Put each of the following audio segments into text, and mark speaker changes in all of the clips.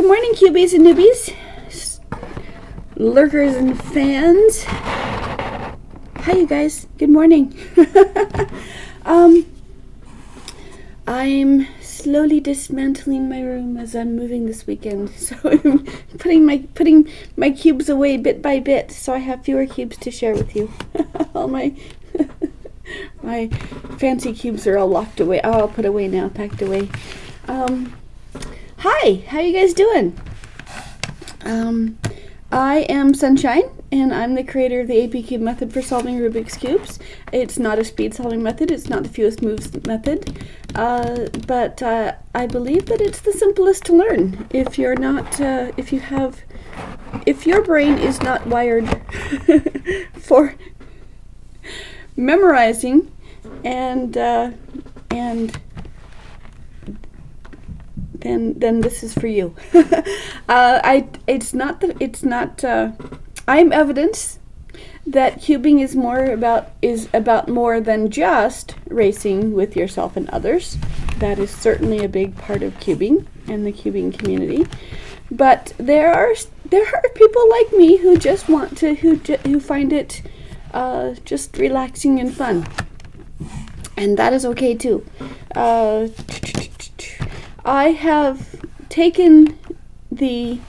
Speaker 1: morning, cubies and newbies, lurkers and fans. Hi, you guys. Good morning. I'm slowly dismantling my room as I'm moving this weekend. So I'm putting my cubes away bit by bit, so I have fewer cubes to share with you. All my my fancy cubes are all locked away. Oh, I'll put away now, packed away. Hi, how you guys doing? I am Sunshine, and I'm the creator of the ABCube method for solving Rubik's Cubes. It's not a speed solving method, it's not the fewest moves method, but I believe that it's the simplest to learn. If you're not, if your brain is not wired for memorizing and then this is for you. I'm evidence that cubing is about more than just racing with yourself and others. That is certainly a big part of cubing and the cubing community. But there are people like me who just want to who find it just relaxing and fun, and that is okay too. I have taken the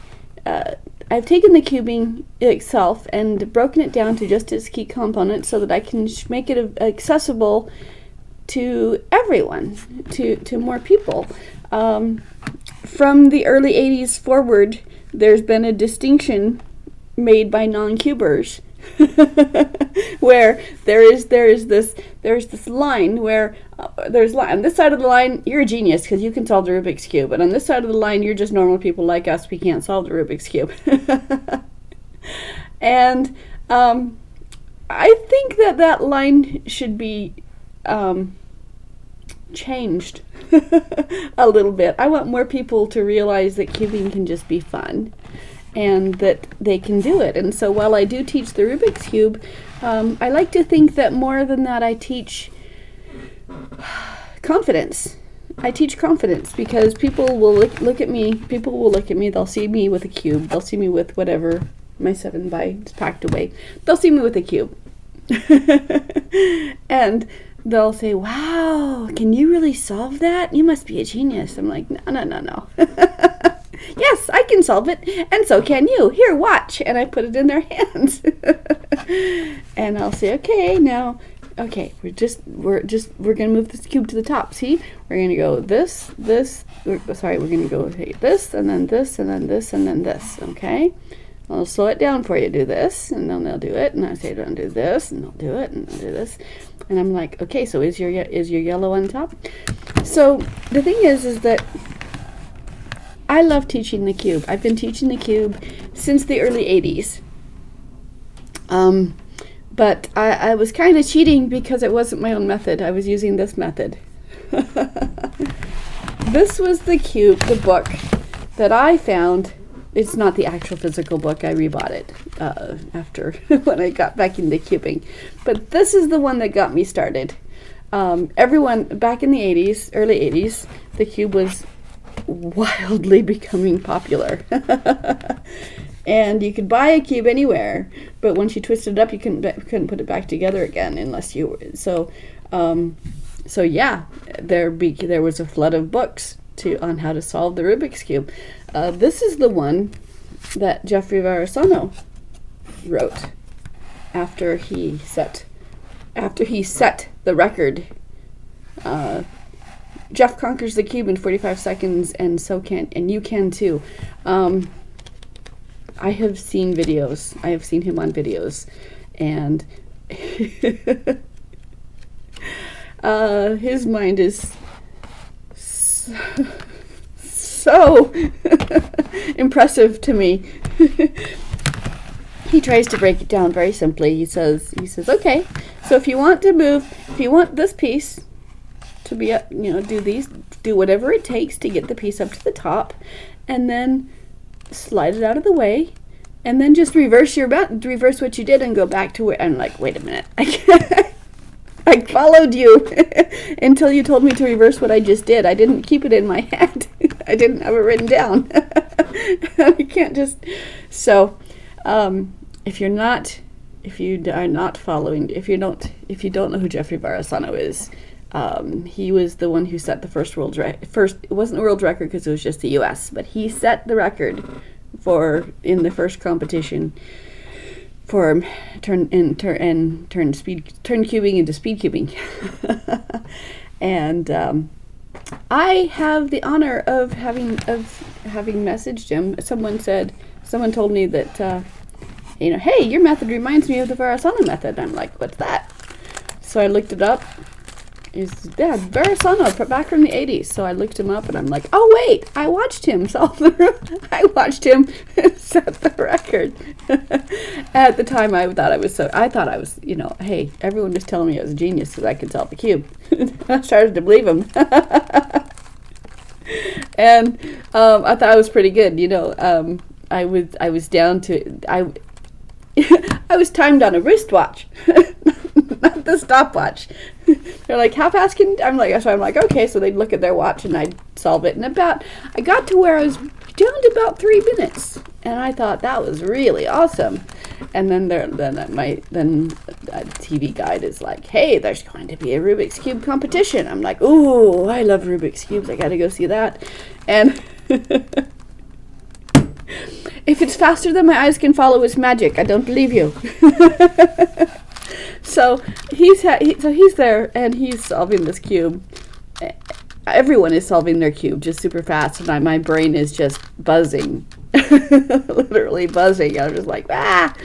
Speaker 1: cubing itself and broken it down to just its key components so that I can make it accessible to everyone, to more people. From the early 80s forward, there's been a distinction made by non-cubers where there's this line where on this side of the line you're a genius because you can solve the Rubik's Cube, and on this side of the line you're just normal people like us, we can't solve the Rubik's Cube. And I think that line should be changed a little bit. I want more people to realize that cubing can just be fun and that they can do it. And so while I do teach the Rubik's Cube, I like to think that more than that I teach confidence. I teach confidence because people will look at me, they'll see me with a cube, they'll see me with whatever, my 7x is packed away, they'll see me with a cube. And they'll say, wow, can you really solve that? You must be a genius. I'm like, no. Yes, I can solve it, and so can you. Here, watch. And I put it in their hands. And I'll say, okay, we're going to move this cube to the top. See? We're going to go we're going to go this, and then this, and then this, and then this. Okay? I'll slow it down for you. Do this, and then they'll do it. And I say, don't do this, and they'll do it, and they'll do this. And I'm like, okay, so is your yellow on top? So the thing is that I love teaching the cube. I've been teaching the cube since the early 80s. But I was kind of cheating because it wasn't my own method. I was using this method. This was the cube, the book that I found. It's not the actual physical book. I rebought it after when I got back into cubing. But this is the one that got me started. Everyone back in the 80s, early 80s, the cube was wildly becoming popular. And you could buy a cube anywhere, but once you twisted it up, you couldn't put it back together again unless you were. So yeah, there was a flood of books on how to solve the Rubik's Cube. This is the one that Jeffrey Varasano wrote after he set the record. Jeff conquers the cube in 45 seconds, and you can too. I have seen videos. I have seen him on videos, and his mind is so impressive to me. He tries to break it down very simply. He says, okay, so if you want this piece to be up, do whatever it takes to get the piece up to the top, and then slide it out of the way, and then just reverse what you did and go back to where. I'm like, wait a minute, I followed you until you told me to reverse what I just did. I didn't keep it in my head. I didn't have it written down. You can't just. So, if you are not following, if you don't know who Jeffrey Verasano is, he was the one who set the first it wasn't a world record because it was just the U.S., but he set the record in the first competition for turn cubing into speed cubing. And I have the honor of having messaged him. Someone told me that hey, your method reminds me of the Verasano method. I'm like, what's that? So I looked it up. Verasano, back from the 80s. So I looked him up and I'm like, oh wait, I watched him set the record. At the time I thought I was, hey, everyone was telling me I was a genius because I could solve the cube. I started to believe him. And I thought I was pretty good, I was down to, I was timed on a wristwatch, not the stopwatch. They're like, how fast I'm like, okay, so they'd look at their watch and I'd solve it. And I got to where I was down to about 3 minutes. And I thought that was really awesome. And then a TV guide is like, hey, there's going to be a Rubik's Cube competition. I'm like, ooh, I love Rubik's Cubes. I got to go see that. And if it's faster than my eyes can follow, it's magic. I don't believe you. So he's there and he's solving this cube. Everyone is solving their cube just super fast, and my brain is just buzzing, literally buzzing. I'm just like, ah.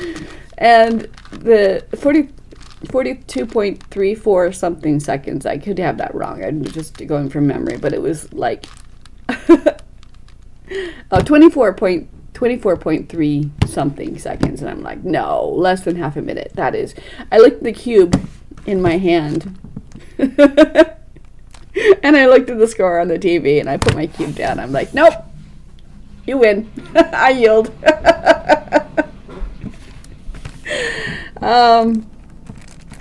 Speaker 1: And the 42.34 something seconds. I could have that wrong. I'm just going from memory, but it was like 24.3 something seconds, and I'm like, no, less than half a minute. That is. I looked at the cube in my hand, and I looked at the score on the TV, and I put my cube down. I'm like, nope, you win. I yield. I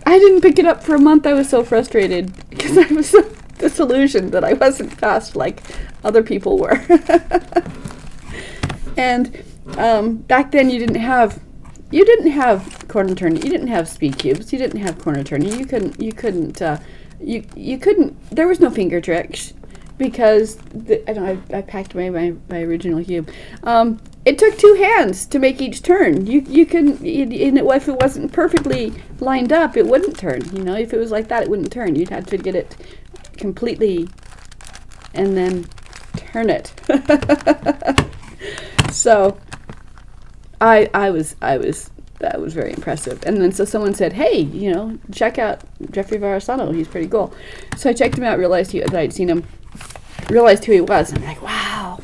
Speaker 1: didn't pick it up for a month. I was so frustrated because I was so disillusioned that I wasn't fast like other people were. And back then you didn't have corner turning. You didn't have speed cubes. You didn't have corner turning. You couldn't. There was no finger tricks because I packed away my original cube. It took 2 hands to make each turn. You couldn't. If it wasn't perfectly lined up, it wouldn't turn. If it was like that, it wouldn't turn. You'd have to get it completely, and then turn it. So that was very impressive. And then so someone said, hey, check out Jeffrey Verasano. He's pretty cool. So I checked him out, realized that I'd seen him, realized who he was. I'm like, wow.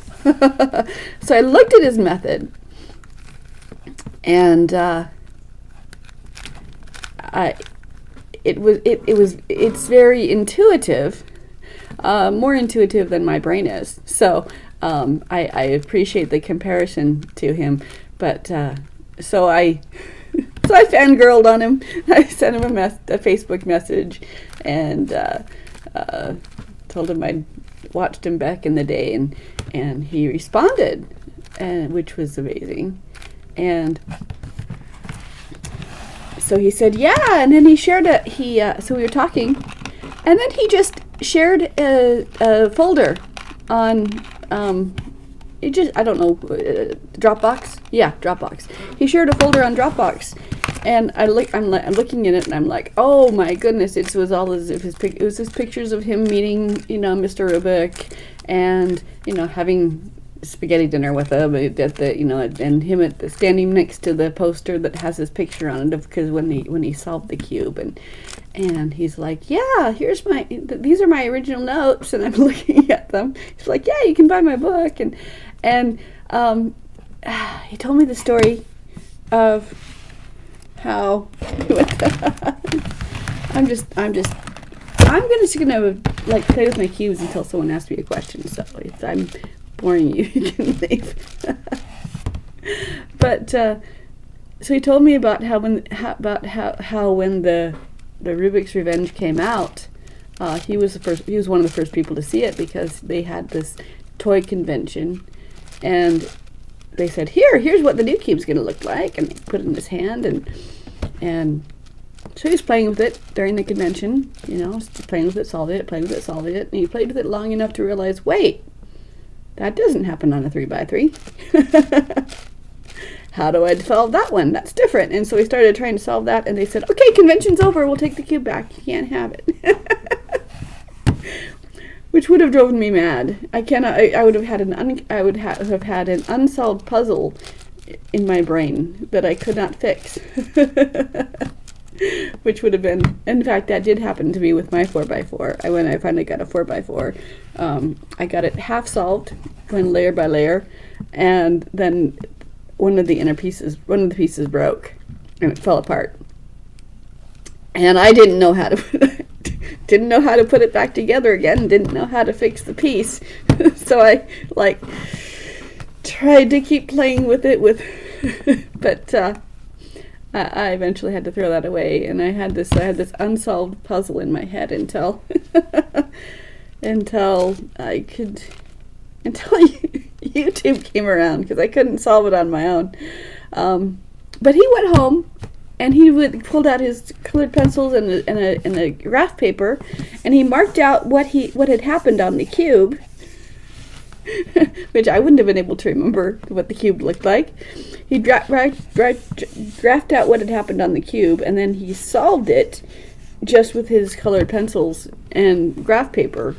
Speaker 1: So I looked at his method, and it's very intuitive, more intuitive than my brain is. So I appreciate the comparison to him, but so I fangirled on him. I sent him a Facebook message and told him I'd watched him back in the day, and he responded, which was amazing. And so he said, yeah, and then he shared so we were talking, and then he just shared a folder on Dropbox. Yeah, Dropbox. He shared a folder on Dropbox, and I'm looking at it, and I'm like, oh my goodness! It was his pictures of him meeting, Mr. Rubik, and having spaghetti dinner with him at the, and him standing next to the poster that has his picture on it because when he solved the cube, and he's like, yeah, these are my original notes, and I'm looking at them. He's like, yeah, you can buy my book, and he told me the story of how I'm just gonna like play with my cubes until someone asks me a question. So if I'm boring you, you can leave. But so he told me about how when the Rubik's Revenge came out, he was one of the first people to see it because they had this toy convention, and they said, here's what the new cube's going to look like, and they put it in his hand, and so he was playing with it during the convention, you know, playing with it, solving it, playing with it, solving it, and he played with it long enough to realize, wait, that doesn't happen on a 3x3. How do I solve that one? That's different. And so we started trying to solve that, and they said, okay, convention's over, we'll take the cube back, you can't have it. Which would have driven me mad. I would have had an unsolved puzzle in my brain that I could not fix. Which would have been, in fact, that did happen to me with my 4x4. When I finally got a 4x4, I got it half solved, going layer by layer, and then one of the pieces broke, and it fell apart. And I didn't know how to put it back together again. Didn't know how to fix the piece, so I tried to keep playing with it but. I eventually had to throw that away, and I had this unsolved puzzle in my head until YouTube came around, because I couldn't solve it on my own. But he went home, and he pulled out his colored pencils and a graph paper, and he marked out what had happened on the cube. Which I wouldn't have been able to remember what the cube looked like. He graphed out what had happened on the cube, and then he solved it just with his colored pencils and graph paper.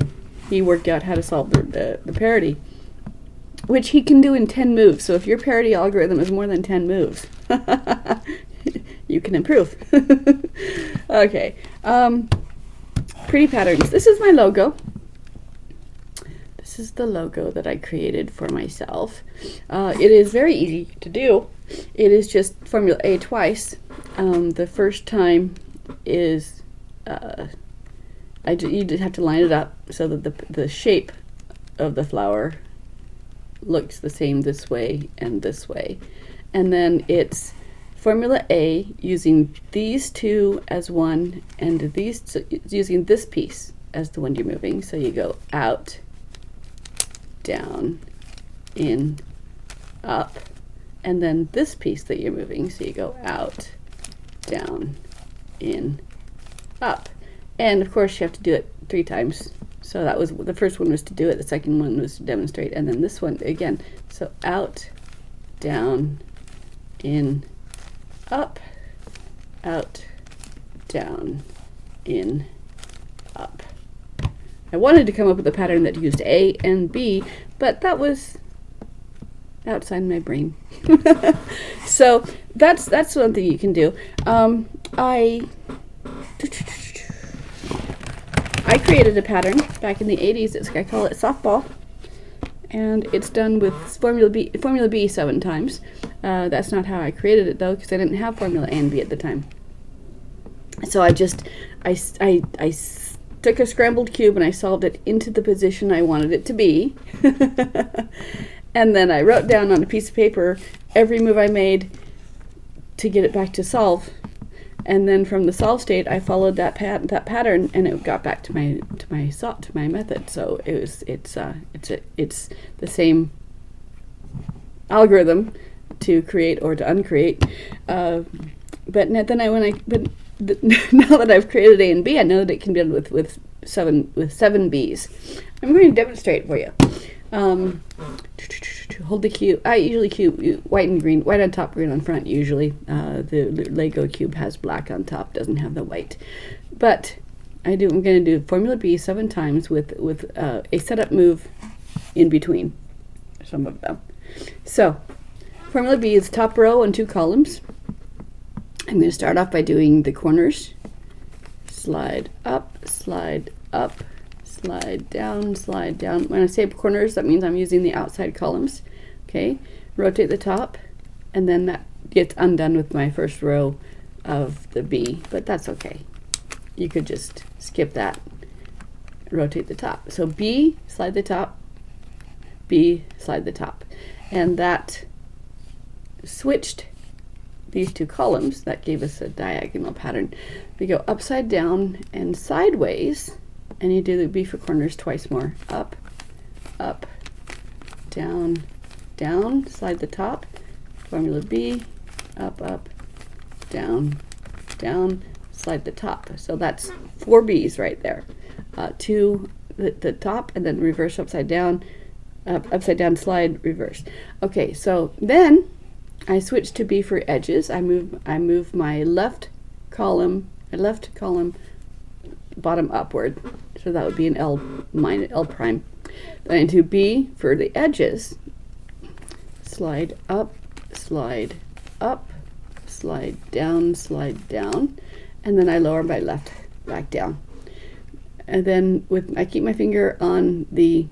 Speaker 1: He worked out how to solve the parity, which he can do in 10 moves. So if your parity algorithm is more than 10 moves, you can improve. Okay. Pretty patterns. This is my logo. This is the logo that I created for myself. It is very easy to do. It is just Formula A twice. The first time is you just have to line it up so that the shape of the flower looks the same this way and this way. And then it's Formula A using these two as one, and using this piece as the one you're moving. So you go out, down, in, up, and then this piece that you're moving, so you go out, down, in, up. And of course you have to do it 3 times. So that was, the first one was to do it, the second one was to demonstrate, and then this one again. So out, down, in, up, out, down, in, up. I wanted to come up with a pattern that used A and B, but that was outside my brain. So that's one thing you can do. I created a pattern back in the 80s. I call it softball, and it's done with Formula B 7 times. That's not how I created it though, because I didn't have Formula A and B at the time. So I took a scrambled cube and I solved it into the position I wanted it to be. And then I wrote down on a piece of paper every move I made to get it back to solve. And then from the solve state, I followed that pattern, and it got back to my method. So it's the same algorithm to create or to uncreate. But now that I've created A and B, I know that it can be done with seven B's. I'm going to demonstrate for you. Hold the cube. I usually cube white and green, white on top, green on front. Usually, the Lego cube has black on top, doesn't have the white. But I'm going to do Formula B 7 times with a setup move in between some of them. So, Formula B is top row and 2 columns. I'm going to start off by doing the corners. Slide up, slide up, slide down, slide down. When I say corners, that means I'm using the outside columns. Okay, rotate the top, and then that gets undone with my first row of the B, but that's okay. You could just skip that. Rotate the top. So B, slide the top, B, slide the top. And that switched these 2 columns. That gave us a diagonal pattern. We go upside down and sideways, and you do the B for corners twice more. Up, up, down, down, slide the top, formula B, up, up, down, down, slide the top. So that's 4 B's right there. 2 the top, and then reverse upside down, upside down, slide, reverse. Okay, so then I switch to B for edges. I move my left column bottom upward. So that would be an L prime. Then into B for the edges. Slide up, slide up, slide down, and then I lower my left back down. And then I keep my finger on the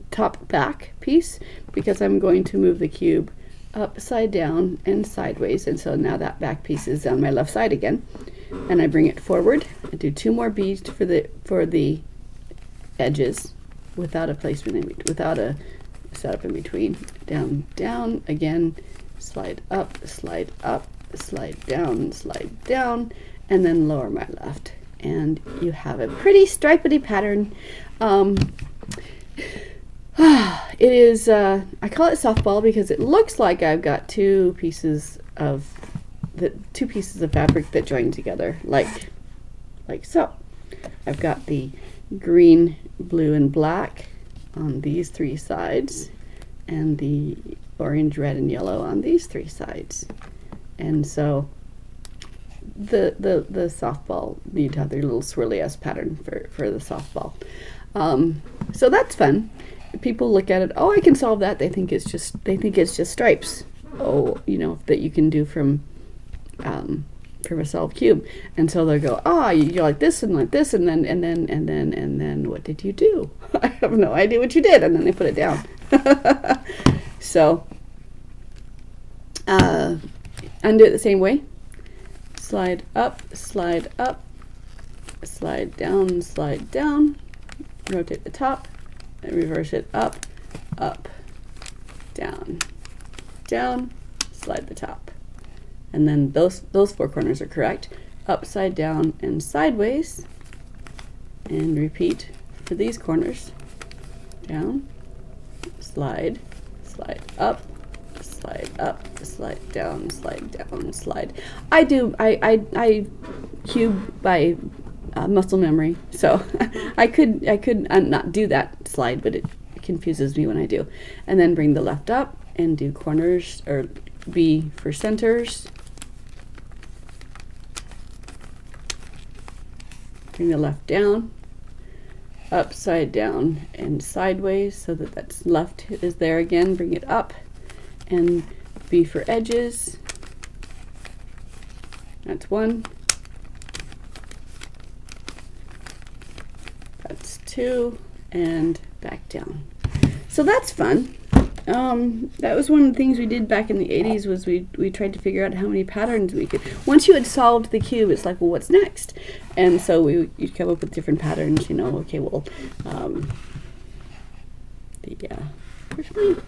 Speaker 1: top back piece, because I'm going to move the cube upside down and sideways, and so now that back piece is on my left side again, and I bring it forward. I do 2 more B's for the edges without a placement without a setup in between. Down, down again, slide up, slide down, and then lower my left, and you have a pretty stripedy pattern. It is, I call it softball because it looks like I've got two pieces of fabric that join together, like so. I've got the green, blue, and black on these 3 sides, and the orange, red, and yellow on these 3 sides. And so the softball, you'd have their little swirly-ass pattern for the softball. So that's fun. People look at it, oh, I can solve that. They think it's just stripes. Oh, you know, that you can do from a solved cube. And so they'll go, you're like this, and then what did you do? I have no idea what you did. And then they put it down. So undo it the same way. Slide up, slide down, rotate the top, and reverse it up, down, slide the top. And then those 4 corners are correct. Upside down and sideways, and repeat for these corners. Down, slide up, slide down, slide. I cube by muscle memory, so I could not do that slide, but it confuses me when I do. And then bring the left up and do corners, or B for centers. Bring the left down, upside down and sideways, so that's left is there again. Bring it up, and B for edges. That's 1. That's 2, and back down. So that's fun. That was one of the things we did back in the 80s, was we tried to figure out how many patterns we could. Once you had solved the cube, it's like, well, what's next? And so you'd come up with different patterns, you know. Okay, well, where's mine?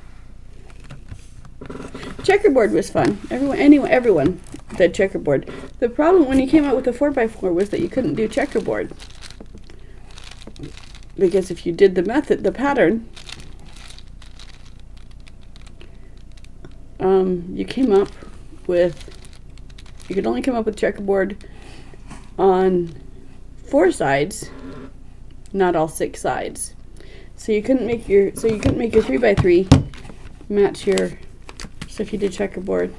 Speaker 1: Checkerboard was fun. Everyone did checkerboard. The problem when you came out with the 4x4 was that you couldn't do checkerboard, because if you did the pattern, you could only come up with checkerboard on 4 sides, not all 6 sides. So you couldn't make your 3x3 match your. So if you did checkerboard,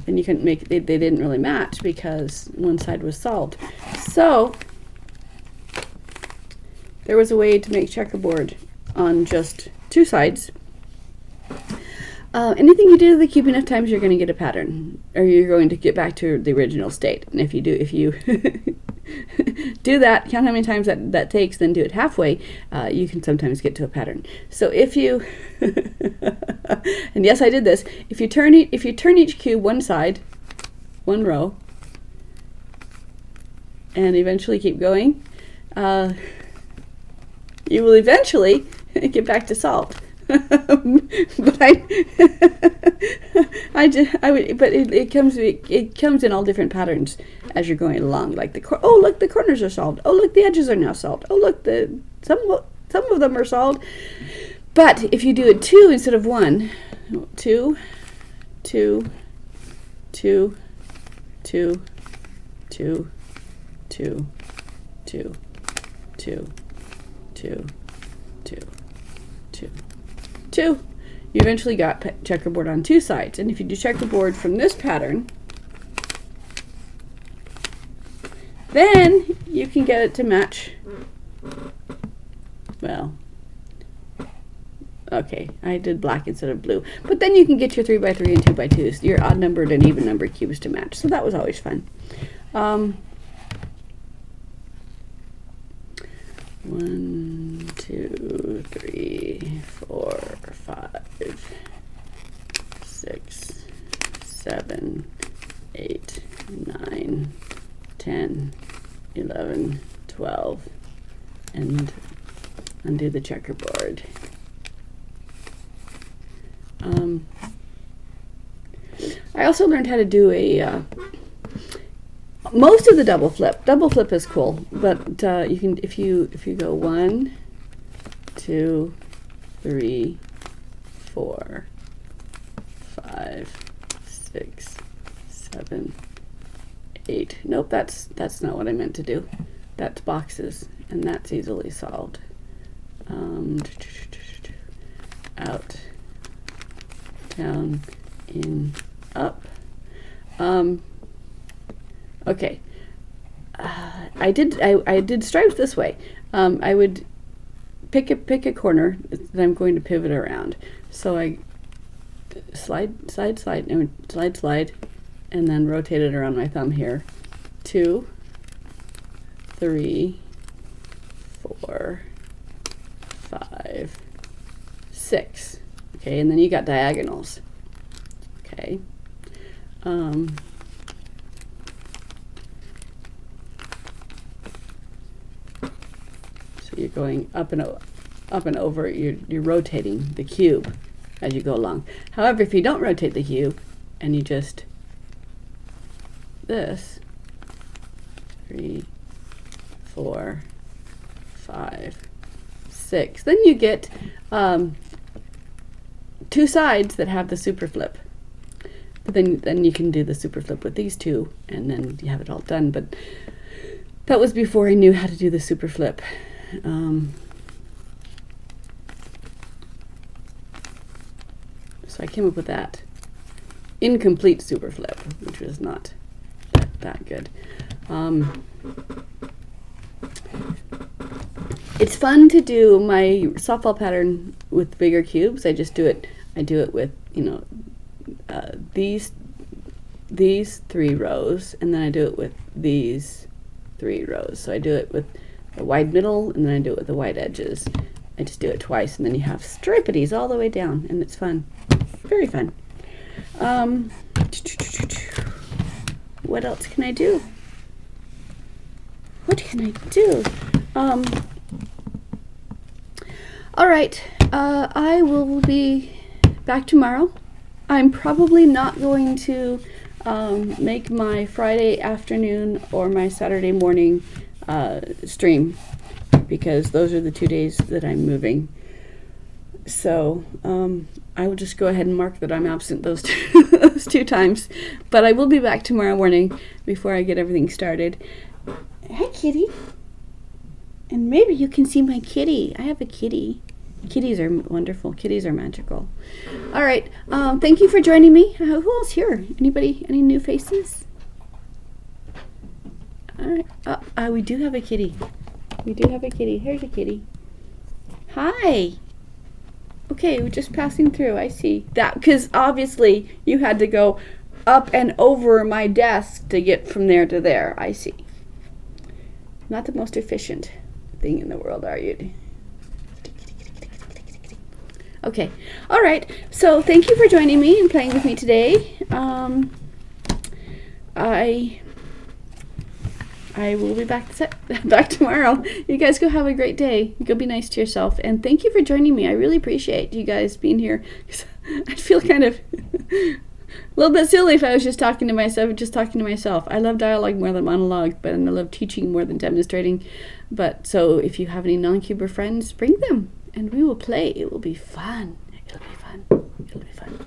Speaker 1: then you couldn't make they didn't really match because one side was solved. So there was a way to make checkerboard on just 2 sides. Anything you do to the cube enough times, you're going to get a pattern, or you're going to get back to the original state. And if you do that, count how many times that takes, then do it halfway, you can sometimes get to a pattern. So if you, and yes, I did this. If you turn each cube one side, 1 row, and eventually keep going, you will eventually get back to solved. But it comes in all different patterns as you're going along. Like look, the corners are solved. Oh, look, the edges are now solved. Oh, look, Some of them are solved. But if you do it 2 instead of 1, 2, 2, 2, 2, 2, 2, 2, 2, 2, 2, 2, 2. You eventually got checkerboard on 2 sides. And if you do checkerboard from this pattern, then you can get it to match. Well, okay, I did black instead of blue. But then you can get your 3x3 and 2x2s, your odd numbered and even numbered cubes to match. So that was always fun. 1, 2, 3, 4, 5, 6, 7, 8, 9, 10, 11, 12, and undo the checkerboard. I also learned how to do a most of the double flip. Double flip is cool, but you can if you go 1, 2, 3, 4, 5, 6, 7, 8. Nope, that's not what I meant to do. That's boxes, and that's easily solved. Out, down, in, up. Okay. I did stripes this way. I would pick a corner that I'm going to pivot around. So I slide, and then rotate it around my thumb here. 2, 3, 4, 5, 6. Okay, and then you got diagonals. Okay. So you're going up and over. You're rotating the cube as you go along. However, if you don't rotate the cube and you just this 3, 4, 5, 6, then you get 2 sides that have the super flip. But then you can do the super flip with these 2, and then you have it all done. But that was before I knew how to do the super flip. So I came up with that incomplete super flip, which was not that good. It's fun to do my softball pattern with bigger cubes. I do it with, these 3 rows, and then I do it with these 3 rows. So I do it with a wide middle, and then I do it with the wide edges. I just do it twice, and then you have stripities all the way down, and it's fun. Very fun. What else can I do? What can I do? All right, I will be back tomorrow. I'm probably not going to make my Friday afternoon or my Saturday morning stream, because those are the 2 days that I'm moving. So I will just go ahead and mark that I'm absent those two times. But I will be back tomorrow morning before I get everything started. Hi, kitty. And maybe you can see my kitty. I have a kitty. Kitties are wonderful. Kitties are magical. All right. Thank you for joining me. Who else here? Anybody? Any new faces? All right. We do have a kitty. We do have a kitty. Here's a kitty. Hi. Okay, we're just passing through. I see that, because obviously you had to go up and over my desk to get from there to there. I see. Not the most efficient thing in the world, are you? Okay. All right. So thank you for joining me and playing with me today. I will be back tomorrow. You guys go have a great day. Go be nice to yourself. And thank you for joining me. I really appreciate you guys being here. I feel kind of little bit silly if I was just talking to myself. I love dialogue more than monologue, but I love teaching more than demonstrating. But so if you have any non-cuber friends, bring them and we will play. It will be fun. It'll be fun. It'll be fun.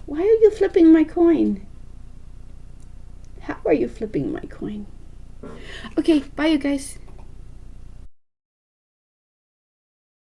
Speaker 1: Why are you flipping my coin? How are you flipping my coin? Okay, bye you guys.